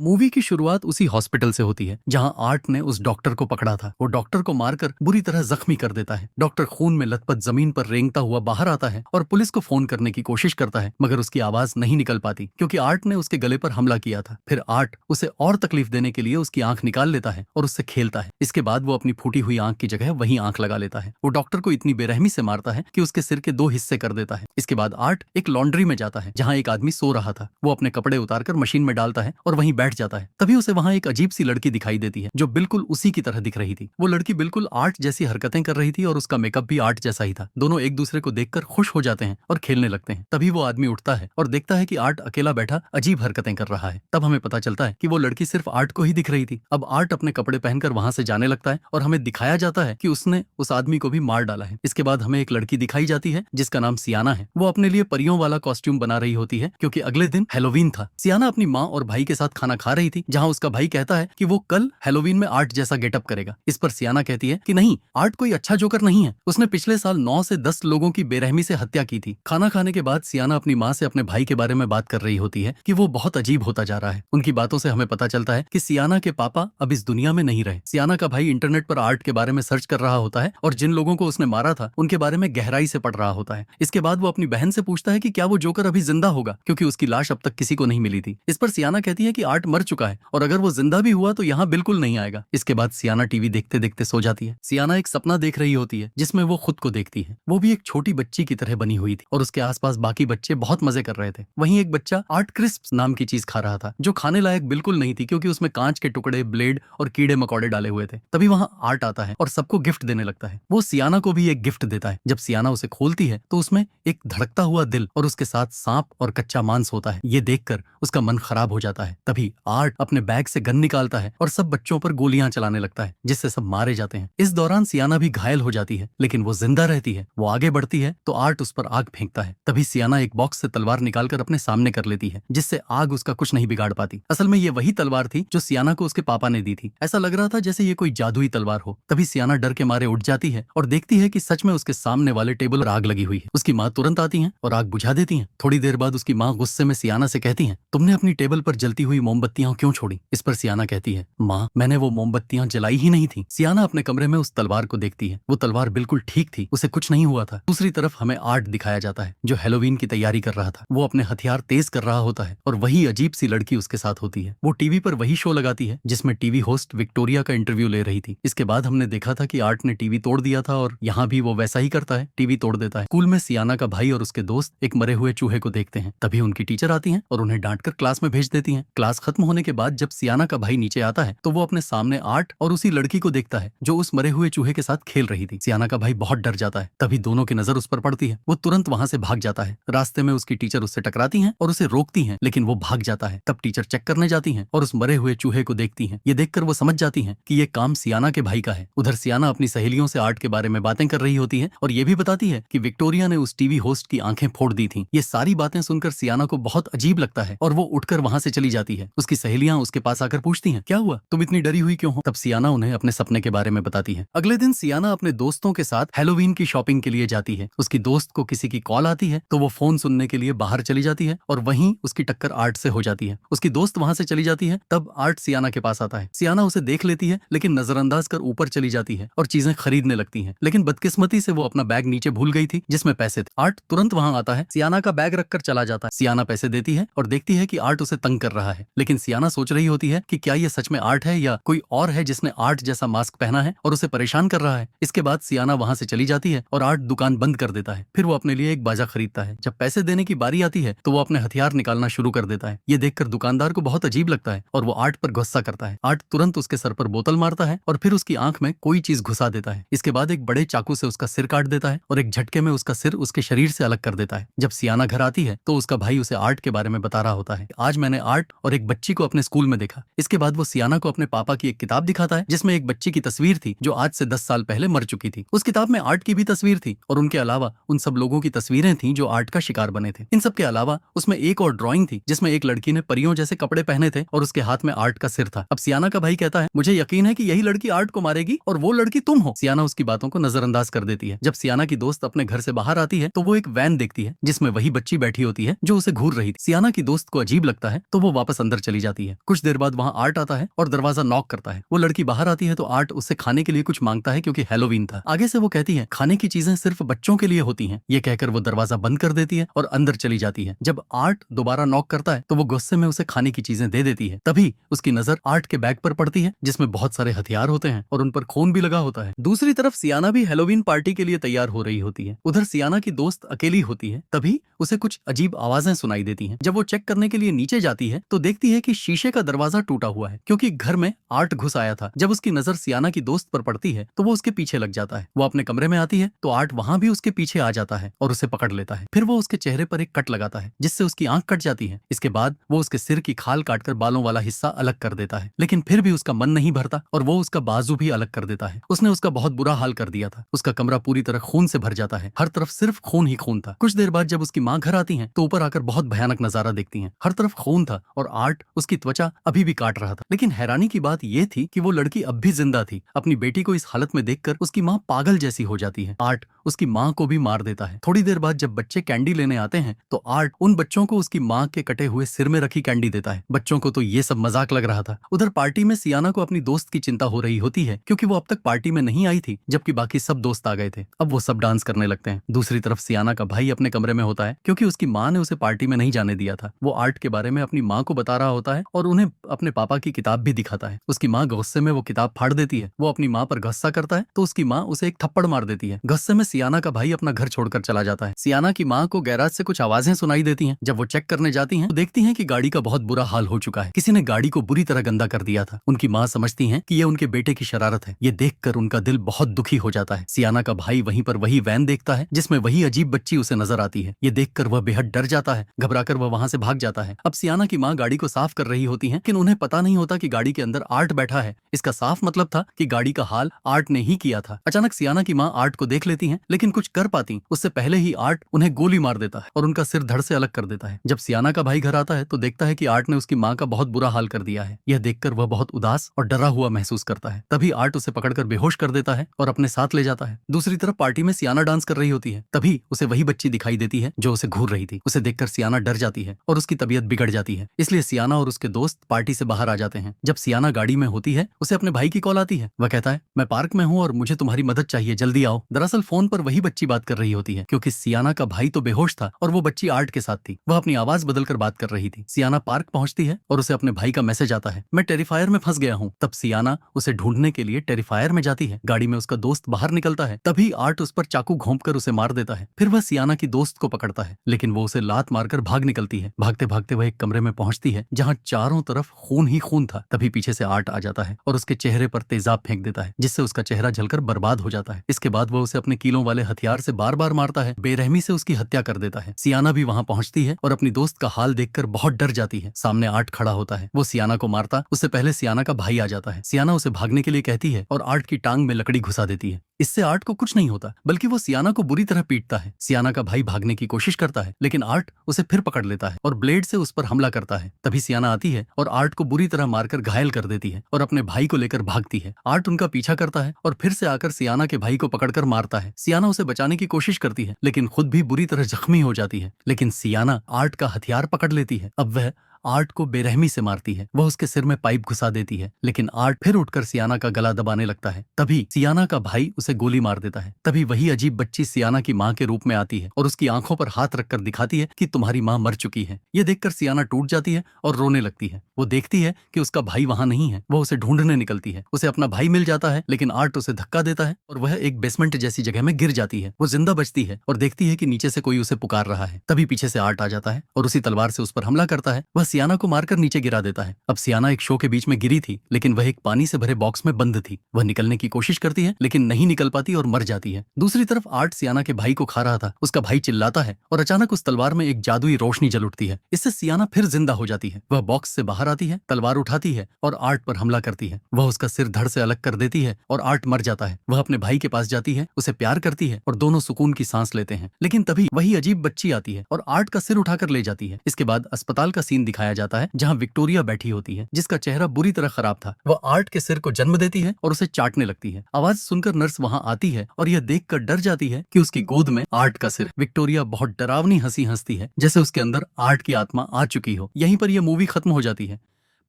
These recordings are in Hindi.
मूवी की शुरुआत उसी हॉस्पिटल से होती है जहां आर्ट ने उस डॉक्टर को पकड़ा था। वो डॉक्टर को मारकर बुरी तरह जख्मी कर देता है। डॉक्टर खून में लथपथ जमीन पर रेंगता हुआ बाहर आता है और पुलिस को फोन करने की कोशिश करता है, मगर उसकी आवाज नहीं निकल पाती क्योंकि आर्ट ने उसके गले पर हमला किया था। फिर आर्ट उसे और तकलीफ देने के लिए उसकी आंख निकाल लेता है और उससे खेलता है। इसके बाद वो अपनी फूटी हुई आंख की जगह वही आंख लगा लेता है। वो डॉक्टर को इतनी बेरहमी से मारता है कि उसके सिर के 2 हिस्से कर देता है। इसके बाद आर्ट एक लॉन्ड्री में जाता है जहां एक आदमी सो रहा था। वो अपने कपड़े उतारकर मशीन में डालता है और वहीं बैठ जाता है। तभी उसे वहां एक अजीब सी लड़की दिखाई देती है जो बिल्कुल उसी की तरह दिख रही थी। वो लड़की बिल्कुल आर्ट जैसी हरकतें कर रही थी और उसका मेकअप भी आर्ट जैसा ही था। दोनों एक दूसरे को देखकर खुश हो जाते हैं और खेलने लगते हैं। तभी वो आदमी उठता है और देखता है कि आर्ट अकेला बैठा अजीब हरकतें कर रहा है। तब हमें पता चलता है कि वो लड़की सिर्फ आर्ट को ही दिख रही थी। अब आर्ट अपने कपड़े पहनकर वहां से जाने लगता है और हमें दिखाया जाता है कि उसने उस आदमी को भी मार डाला है। इसके बाद हमें एक लड़की दिखाई जाती है जिसका नाम सियाना है। वो अपने लिए परियों वाला कॉस्ट्यूम बना रही होती है क्योंकि अगले दिन हैलोवीन था। सियाना अपनी माँ और भाई के साथ खाना खा रही थी जहाँ उसका भाई कहता है कि वो कल हैलोवीन में आर्ट जैसा गेटअप करेगा। इस पर सियाना कहती है कि नहीं, आर्ट कोई अच्छा जोकर नहीं है। उसने पिछले साल 9 से 10 लोगों की बेरहमी से हत्या की थी। खाना खाने के बाद सियाना अपनी माँ से अपने भाई के बारे में बात कर रही होती है कि वो बहुत अजीब होता जा रहा है। उनकी बातों से हमें पता चलता है कि सियाना के पापा अब इस दुनिया में नहीं रहे। सियाना का भाई इंटरनेट पर आर्ट के बारे में सर्च कर रहा होता है और जिन लोगों को उसने मारा था उनके बारे में गहराई से पढ़ रहा होता है। इसके बाद वो अपनी बहन से पूछता है कि क्या वो जोकर अभी जिंदा होगा, क्योंकि उसकी लाश अब तक किसी को नहीं मिली थी। इस पर सियाना कहती है कि आर्ट मर चुका है और अगर वो जिंदा भी हुआ तो यहाँ बिल्कुल नहीं आएगा। इसके बाद सियाना टीवी देखते देखते सो जाती है। सियाना एक सपना देख रही होती है जिसमें वो खुद को देखती है। वो भी एक छोटी बच्ची की तरह बनी हुई थी और उसके आसपास बाकी बच्चे बहुत मजे कर रहे थे। वहीं एक बच्चा आर्ट क्रिस्प्स नाम की चीज खा रहा था जो खाने लायक बिल्कुल नहीं थी क्योंकि उसमें कांच के टुकड़े, ब्लेड और कीड़े मकोड़े डाले हुए थे। तभी वहां आर्ट आता है और सबको गिफ्ट देने लगता है। वो सियाना को भी एक गिफ्ट देता है। जब सियाना उसे खोलती है तो उसमें एक धड़कता हुआ दिल और उसके साथ सांप और कच्चा मांस होता है। ये देखकर उसका मन खराब हो जाता है। तभी आर्ट अपने बैग से गन निकालता है और सब बच्चों पर गोलियां चलाने लगता है जिससे सब मारे जाते हैं। इस दौरान सियाना भी घायल हो जाती है लेकिन वो जिंदा रहती है। वो आगे बढ़ती है तो आर्ट उस पर आग फेंकता है। तभी सियाना एक बॉक्स से तलवार निकालकर अपने सामने कर लेती है जिससे आग उसका कुछ नहीं बिगाड़ पाती। असल में ये वही तलवार थी जो सियाना को उसके पापा ने दी थी। ऐसा लग रहा था जैसे ये कोई जादुई तलवार हो। तभी सियाना डर के मारे उठ जाती है और देखती है कि सच में उसके सामने वाले टेबल पर आग लगी हुई है। उसकी माँ तुरंत आती है और आग बुझा देती है। थोड़ी देर बाद उसकी माँ गुस्से में सियाना से कहती है, तुमने अपनी टेबल पर जलती हुई मोमबत्तियां क्यों छोड़ी? इस पर सियाना कहती है, माँ मैंने वो मोमबत्तियां जलाई ही नहीं थी। सियाना अपने कमरे में उस तलवार को देखती है। वो तलवार बिल्कुल ठीक थी, उसे कुछ नहीं हुआ था। दूसरी तरफ हमें आर्ट दिखाया जाता है जो हैलोवीन की तैयारी कर रहा था। वो अपने हथियार तेज कर रहा होता है और वही अजीब सी लड़की उसके साथ होती है। वो टीवी पर वही शो लगाती है जिसमें टीवी होस्ट विक्टोरिया का इंटरव्यू ले रही थी। इसके बाद हमने देखा था कि आर्ट ने टीवी तोड़ दिया था और यहाँ भी वो वैसा ही करता है, टीवी तोड़ देता है। स्कूल में सियाना का भाई और उसके दोस्त एक मरे हुए चूहे को देखते हैं। तभी उनकी टीचर आती है और उन्हें डांटकर क्लास में भेज देती है। क्लास खत्म होने के बाद जब सियाना का भाई नीचे आता है तो वो अपने सामने आर्ट और उसी लड़की को देखता है जो उस मरे हुए चूहे के साथ खेल रही थी। सियाना का भाई बहुत डर जाता है। तभी दोनों की नजर उस पर पड़ती है। वो तुरंत वहां से भाग जाता है। रास्ते में उसकी टीचर उससे टकराती हैं और उसे रोकती हैं, लेकिन वो भाग जाता है। तब टीचर चेक करने जाती हैं और उस मरे हुए चूहे को देखती हैं। ये देखकर वो समझ जाती हैं कि ये काम सियाना के भाई का है। उधर सियाना अपनी सहेलियों से आर्ट के बारे में बातें कर रही होती है और ये भी बताती है कि विक्टोरिया ने उस टीवी होस्ट की आंखें फोड़ दी थी। ये सारी बातें सुनकर सियाना को बहुत अजीब लगता है और वो उठकर वहां से चली जाती है। उसकी सहेलियां उसके पास आकर पूछती हैं, क्या हुआ, तुम इतनी डरी हुई क्यों हो? तब सियाना उन्हें अपने सपने के बारे में बताती है। अगले दिन सियाना अपने दोस्तों के साथ हैलोवीन की शॉपिंग के लिए जाती है। उसकी दोस्त को किसी की कॉल आती है तो वो फोन सुनने के लिए बाहर चली जाती है और वहीं उसकी टक्कर आर्ट से हो जाती है। उसकी दोस्त वहां से चली जाती है। तब आर्ट सियाना के पास आता है। सियाना उसे देख लेती है लेकिन नजरअंदाज कर ऊपर चली जाती है और चीजें खरीदने लगती है। लेकिन बदकिस्मती से वो अपना बैग नीचे भूल गई थी जिसमें पैसे थे। आर्ट तुरंत वहां आता है, सियाना का बैग रखकर चला जाता है। सियाना पैसे देती है और देखती है कि आर्ट उसे तंग कर रहा है। लेकिन सियाना सोच रही होती है कि क्या ये सच में आर्ट है या कोई और है जिसने आर्ट जैसा मास्क पहना है और उसे परेशान कर रहा है। इसके बाद सियाना वहां से चली जाती है और आर्ट दुकान बंद कर देता है। फिर वो अपने लिए एक बाजा खरीदता है। जब पैसे देने की बारी आती है तो वो अपने हथियार निकालना शुरू कर देता है। ये देखकर दुकानदार को बहुत अजीब लगता है और वो आर्ट पर गुस्सा करता है। आर्ट तुरंत उसके सर पर बोतल मारता है और फिर उसकी आंख में कोई चीज घुसा देता है। इसके बाद एक बड़े चाकू से उसका सिर काट देता है और एक झटके में उसका सिर उसके शरीर से अलग कर देता है। जब सियाना घर आती है तो उसका भाई उसे आर्ट के बारे में बता रहा होता है। आज मैंने आर्ट और एक बच्ची को अपने स्कूल में देखा। इसके बाद वो सियाना को अपने पापा की एक किताब दिखाता है जिसमें एक बच्ची की तस्वीर थी जो आज से 10 साल पहले मर चुकी थी। उस किताब में आर्ट की भी तस्वीर थी और उनके अलावा उन सब लोगों की तस्वीरें थी जो आर्ट का शिकार बने थे। इन सब के अलावा उसमें एक और ड्राइंग थी जिसमें एक लड़की ने परियों जैसे कपड़े पहने थे और उसके हाथ में आर्ट का सिर था। अब सियाना का भाई कहता है, मुझे यकीन है कि यही लड़की आर्ट को मारेगी और वो लड़की तुम हो। सियाना उसकी बातों को नजरअंदाज कर देती है। जब सियाना की दोस्त अपने घर से बाहर आती है तो वो एक वैन देखती है जिसमें वही बच्ची बैठी होती है जो उसे घूर रही थी। सियाना की दोस्त को अजीब लगता है तो वो वापस अंदर चली चली जाती है। कुछ देर बाद वहाँ आर्ट आता है और दरवाजा नॉक करता है। वो लड़की बाहर आती है तो आर्ट उससे खाने के लिए कुछ मांगता है क्योंकि हैलोवीन था। आगे से वो कहती है खाने की चीजें सिर्फ बच्चों के लिए होती हैं। ये कहकर वो दरवाजा बंद कर देती है और अंदर चली जाती है। जब आर्ट दोबारा नॉक करता है तो वो गुस्से में उसे खाने की चीजें दे देती है। तभी उसकी नजर आर्ट के बैग पर पड़ती है जिसमें बहुत सारे हथियार होते हैं और उन पर खून भी लगा होता है। दूसरी तरफ सियाना भी हैलोवीन पार्टी के लिए तैयार हो रही होती है। उधर सियाना की दोस्त अकेली होती है। तभी उसे कुछ अजीब आवाजें सुनाई देती हैं। जब वो चेक करने के लिए नीचे जाती है तो देखती है कि शीशे का दरवाजा टूटा हुआ है क्योंकि घर में आर्ट घुस आया था। जब उसकी नजर सियाना की दोस्त पर पड़ती है तो वो उसके पीछे लग जाता है। वो अपने कमरे में आती है तो आर्ट वहां भी उसके पीछे आ जाता है और उसे पकड़ लेता है। फिर वो उसके चेहरे पर एक कट लगाता है जिससे उसकी आंख कट जाती है। इसके बाद वो उसके सिर की खाल काटकर बालों वाला हिस्सा अलग कर देता है, लेकिन फिर भी उसका मन नहीं भरता और वो उसका बाजू भी अलग कर देता है। उसने उसका बहुत बुरा हाल कर दिया था। उसका कमरा पूरी तरह खून से भर जाता है। हर तरफ सिर्फ खून ही खून था। कुछ देर बाद जब उसकी माँ घर आती है तो ऊपर आकर बहुत भयानक नजारा देखती हैं। हर तरफ खून था और आर्ट उसकी त्वचा अभी भी काट रहा था। लेकिन हैरानी की बात यह थी कि वो लड़की अब भी जिंदा थी। अपनी बेटी को इस हालत में देखकर उसकी माँ पागल जैसी हो जाती है। आर्ट उसकी माँ को भी मार देता है। थोड़ी देर बाद जब बच्चे कैंडी लेने आते हैं तो आर्ट उन बच्चों को उसकी माँ के कटे हुए सिर में रखी कैंडी देता है। बच्चों को तो ये सब मजाक लग रहा था। उधर पार्टी में सियाना को अपनी दोस्त की चिंता हो रही होती है क्योंकि वो अब तक पार्टी में नहीं आई थी जबकि बाकी सब दोस्त आ गए थे। अब वो सब डांस करने लगते हैं। दूसरी तरफ सियाना का भाई अपने कमरे में होता है क्योंकि उसकी माँ ने उसे पार्टी में नहीं जाने दिया था। वो आर्ट के बारे में अपनी माँ को बता रहा होता है और उन्हें अपने पापा की किताब भी दिखाता है। उसकी माँ गुस्से में वो किताब फाड़ देती है। वो अपनी माँ पर गुस्सा करता है तो उसकी माँ उसे एक थप्पड़ मार देती है। गुस्से में सियाना का भाई अपना घर छोड़कर चला जाता है। सियाना की माँ को गैराज से कुछ आवाजें सुनाई देती हैं। जब वो चेक करने जाती हैं तो देखती हैं कि गाड़ी का बहुत बुरा हाल हो चुका है। किसी ने गाड़ी को बुरी तरह गंदा कर दिया था। उनकी माँ समझती है कि ये उनके बेटे की शरारत है। ये देखकर उनका दिल बहुत दुखी हो जाता है। सियाना का भाई वहीं पर वही वैन देखता है जिसमें वही अजीब बच्ची उसे नजर आती है। ये देखकर वह बेहद डर जाता है। घबराकर वह वहां से भाग जाता है। अब सियाना की माँ गाड़ी को साफ कर रही होती है लेकिन उन्हें पता नहीं होता कि गाड़ी के अंदर आर्ट बैठा है। इसका साफ मतलब था कि गाड़ी का हाल आर्ट ने ही किया था। अचानक सियाना की माँ आर्ट को देख लेती है लेकिन कुछ कर पाती उससे पहले ही आर्ट उन्हें गोली मार देता है और उनका सिर धड़ से अलग कर देता है। जब सियाना का भाई घर आता है तो देखता है कि आर्ट ने उसकी माँ का बहुत बुरा हाल कर दिया है। यह देखकर वह बहुत उदास और डरा हुआ महसूस करता है। तभी आर्ट उसे पकड़कर बेहोश कर देता है और अपने साथ ले जाता है। दूसरी तरफ पार्टी में सियाना डांस कर रही होती है। तभी उसे वही बच्ची दिखाई देती है जो उसे घूर रही थी। उसे देखकर सियाना डर जाती है और उसकी तबीयत बिगड़ जाती है। इसलिए सियाना और उसके दोस्त पार्टी से बाहर आ जाते हैं। जब सियाना गाड़ी में होती है उसे अपने भाई की कॉल आती है। वह कहता है मैं पार्क में हूँ और मुझे तुम्हारी मदद चाहिए, जल्दी आओ। दरअसल फोन पर वही बच्ची बात कर रही होती है क्योंकि सियाना का भाई तो बेहोश था और वो बच्ची आर्ट के साथ थी। वह अपनी आवाज बदलकर बात कर रही थी। सियाना पार्क पहुंचती है और उसे अपने भाई का मैसेज आता है, मैं टेरिफायर में फंस गया हूँ। तब सियाना उसे ढूंढने के लिए टेरिफायर में जाती है। गाड़ी में उसका दोस्त बाहर निकलता है। तभी आर्ट उस पर चाकू घोंपकर उसे मार देता है। फिर वह सियाना की दोस्त को पकड़ता है लेकिन वो उसे लात मारकर भाग निकलती है। भागते भागते वह एक कमरे में पहुंचती है जहाँ चारों तरफ खून ही खून था। तभी पीछे से आर्ट आ जाता है और उसके चेहरे पर तेजाब फेंक देता है जिससे उसका चेहरा जलकर बर्बाद हो जाता है। इसके बाद वह उसे अपने कीलों वाले हथियार से बार बार मारता है। बेरहमी से उसकी हत्या कर देता है। सियाना भी वहां पहुंचती है और अपनी दोस्त का हाल देखकर बहुत डर जाती है। सामने आर्ट खड़ा होता है। वो सियाना को मारता उससे पहले सियाना का भाई आ जाता है। सियाना उसे भागने के लिए कहती है और आर्ट की टांग में लकड़ी घुसा देती है। इससे आर्ट को कुछ नहीं होता बल्कि वो सियाना को बुरी तरह पीटता है। सियाना का भाई भागने की कोशिश करता है लेकिन आर्ट उसे फिर पकड़ लेता है और ब्लेड से उस पर हमला करता है। तभी सियाना आती है और आर्ट को बुरी तरह मारकर घायल कर देती है और अपने भाई को लेकर भागती है। आर्ट उनका पीछा करता है और फिर से आकर सियाना के भाई को पकड़कर मारता है। सियाना उसे बचाने की कोशिश करती है लेकिन खुद भी बुरी तरह जख्मी हो जाती है। लेकिन सियाना आर्ट का हथियार पकड़ लेती है। अब वह आर्ट को बेरहमी से मारती है। वह उसके सिर में पाइप घुसा देती है लेकिन आर्ट फिर उठकर सियाना का गला दबाने लगता है। तभी सियाना का भाई उसे गोली मार देता है। तभी वही अजीब बच्ची सियाना की माँ के रूप में आती है और उसकी आंखों पर हाथ रखकर दिखाती है कि तुम्हारी माँ मर चुकी है। यह देखकर सियाना टूट जाती है और रोने लगती है। वो देखती है कि उसका भाई वहां नहीं है। वह उसे ढूंढने निकलती है। उसे अपना भाई मिल जाता है लेकिन आर्ट उसे धक्का देता है और वह एक बेसमेंट जैसी जगह में गिर जाती है। वो जिंदा बचती है और देखती है कि नीचे से कोई उसे पुकार रहा है। तभी पीछे से आर्ट आ जाता है और उसी तलवार से उस पर हमला करता है। वह सियाना को मारकर नीचे गिरा देता है। अब सियाना एक शो के बीच में गिरी थी लेकिन वह एक पानी से भरे बॉक्स में बंद थी। वह निकलने की कोशिश करती है लेकिन नहीं निकल पाती और मर जाती है। दूसरी तरफ आर्ट सियाना के भाई को खा रहा था। उसका भाई चिल्लाता है और अचानक उस तलवार में एक जादुई रोशनी जल उठती है। इससे सियाना फिर जिंदा हो जाती है। वह बॉक्स से बाहर आती है, तलवार उठाती है और आर्ट पर हमला करती है। वह उसका सिर धड़ से अलग कर देती है और आर्ट मर जाता है। वह अपने भाई के पास जाती है, उसे प्यार करती है और दोनों सुकून की सांस लेते हैं। लेकिन तभी वही अजीब बच्ची आती है और आर्ट का सिर उठाकर ले जाती है। इसके बाद अस्पताल का सीन दिखाया जाता है जहाँ विक्टोरिया बैठी होती है जिसका चेहरा बुरी तरह खराब था। वह आर्ट के सिर को जन्म देती है और उसे चाटने लगती है। आवाज सुनकर नर्स वहां आती है और यह देखकर डर जाती है कि उसकी गोद में आर्ट का सिर। विक्टोरिया बहुत डरावनी हंसी हंसती है जैसे उसके अंदर आर्ट की आत्मा आ चुकी हो। यहीं पर यह मूवी खत्म हो जाती है।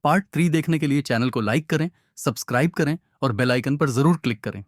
पार्ट 3 देखने के लिए चैनल को लाइक करें, सब्सक्राइब करें और बेल आइकन पर जरूर क्लिक करें।